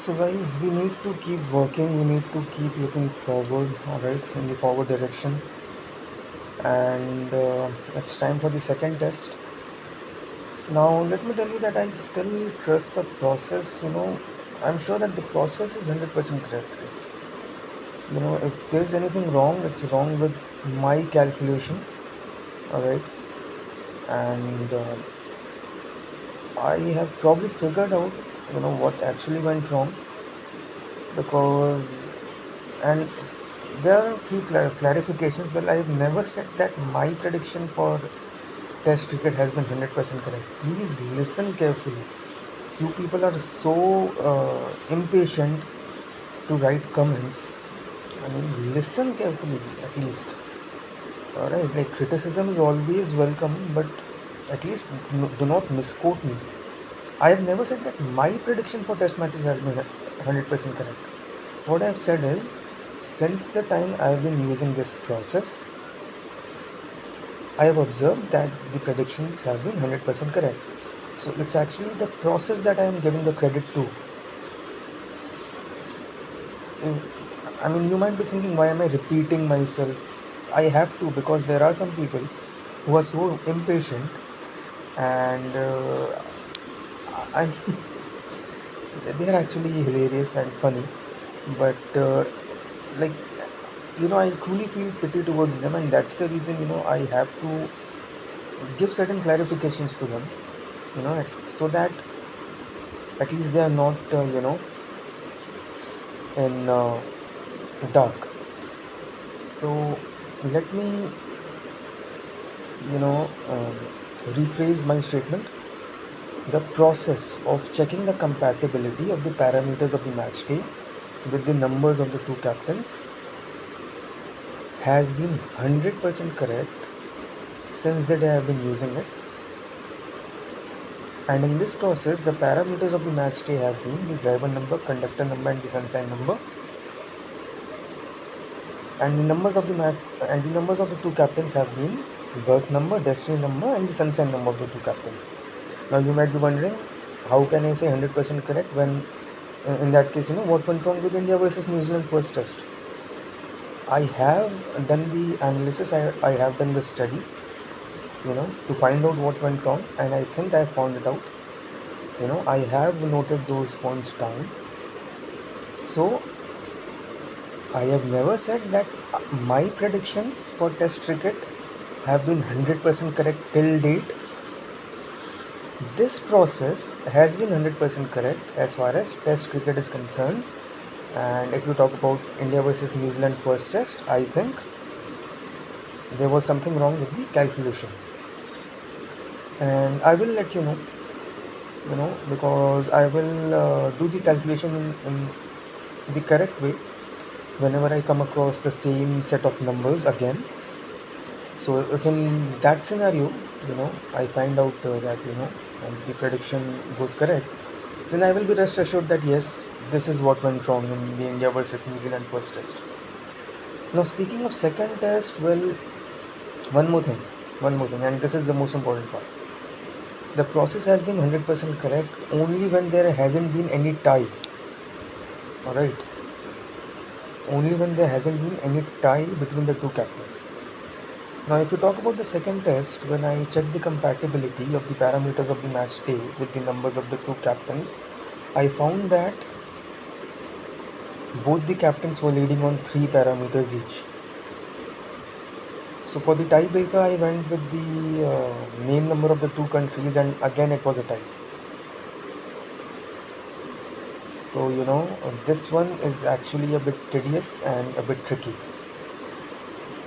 So guys, we need to keep working, we need to keep looking forward, alright, in the forward direction. And it's time for the second test. Now, let me tell you that I still trust the process. I'm sure that the process is 100% correct. If there's anything wrong, it's wrong with my calculation, alright. And I have probably figured out, what actually went wrong because, and there are a few clarifications. Well, I have never said that my prediction for test cricket has been 100% correct. Please listen carefully. You people are so impatient to write comments. I mean, listen carefully at least. Alright, like criticism is always welcome, but at least do not misquote me. I have never said that my prediction for test matches has been 100% correct. What I have said is, since the time I have been using this process, I have observed that the predictions have been 100% correct. So it's actually the process that I am giving the credit to. I mean, you might be thinking, why am I repeating myself? I have to, because there are some people who are so impatient, and I mean, they are actually hilarious and funny. But like, I truly feel pity towards them, and that's the reason I have to give certain clarifications to them. So that at least they are not in dark. So let me you know um, rephrase my statement. The process of checking the compatibility of the parameters of the match day with the numbers of the two captains has been 100% correct since the day I have been using it. And in this process, the parameters of the match day have been the driver number, conductor number, and the sun sign number. And the numbers of the two captains have been birth number, destiny number, and the sun sign number of the two captains. Now you might be wondering, how can I say 100% correct when, in that case, what went wrong with India versus New Zealand first test? I have done the analysis. I have done the study, to find out what went wrong, and I think I found it out. I have noted those points down. So I have never said that my predictions for Test cricket have been 100% correct till date. This process has been 100% correct as far as Test cricket is concerned. And if you talk about India versus New Zealand first test, I think there was something wrong with the calculation. And I will let because I will do the calculation in the correct way whenever I come across the same set of numbers again. So if in that scenario, I find out that, the prediction goes correct, then I will be rest assured that yes, this is what went wrong in the India versus New Zealand first test. Now, speaking of second test, well, one more thing, and this is the most important part. The process has been 100% correct only when there hasn't been any tie. Alright, only when there hasn't been any tie between the two captains. Now, if you talk about the second test, when I checked the compatibility of the parameters of the match day with the numbers of the two captains, I found that both the captains were leading on 3 parameters each. So for the tiebreaker, I went with the name number of the two countries, and again it was a tie. So this one is actually a bit tedious and a bit tricky.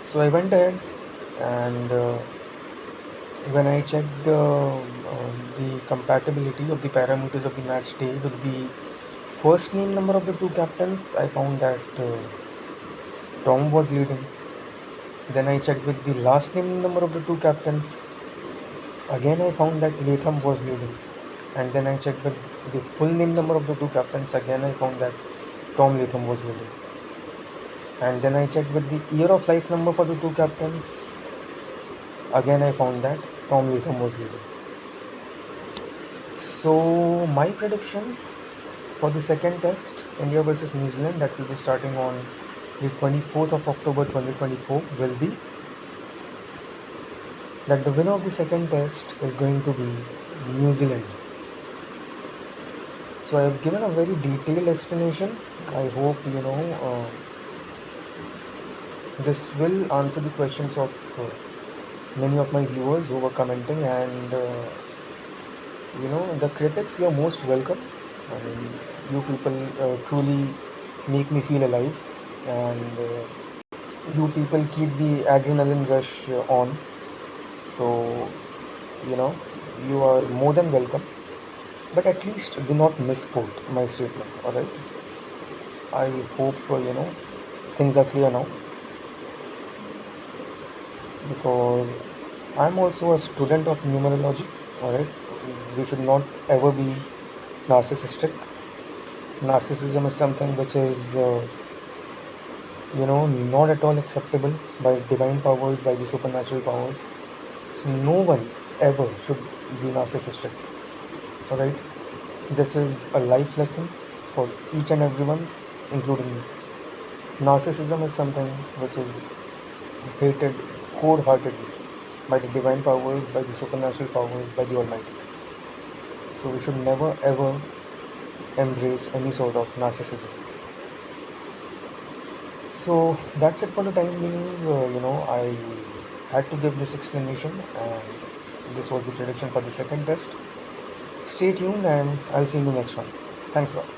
So I went ahead, and when I checked the compatibility of the parameters of the match day with the first name number of the two captains, I found that Tom was leading. Then I checked with the last name number of the two captains. Again, I found that Latham was leading. And then I checked with the full name number of the two captains. Again, I found that Tom Latham was leading. And then I checked with the year of life number for the two captains. Again, I found that Tom Latham was leading. So my prediction For the second test, India versus New Zealand, that will be starting on the 24th of October 2024, will be that the winner of the second test is going to be New Zealand. So I have given a very detailed explanation. I hope this will answer the questions of many of my viewers who were commenting, and the critics, you're most welcome. I mean, you people truly make me feel alive, and you people keep the adrenaline rush on. So you know you are more than welcome, but at least do not misquote my statement. All right, I hope things are clear now, because I'm also a student of numerology. All right, we should not ever be narcissistic. Narcissism is something which is not at all acceptable by divine powers, by the supernatural powers. So no one ever should be narcissistic. All right, this is a life lesson for each and everyone, including me. Narcissism is something which is hated wholeheartedly by the divine powers, by the supernatural powers, by the Almighty. So we should never ever embrace any sort of narcissism. So that's it for the time being. I had to give this explanation, and this was the prediction for the second test. Stay tuned, and I'll see you in the next one. Thanks a lot.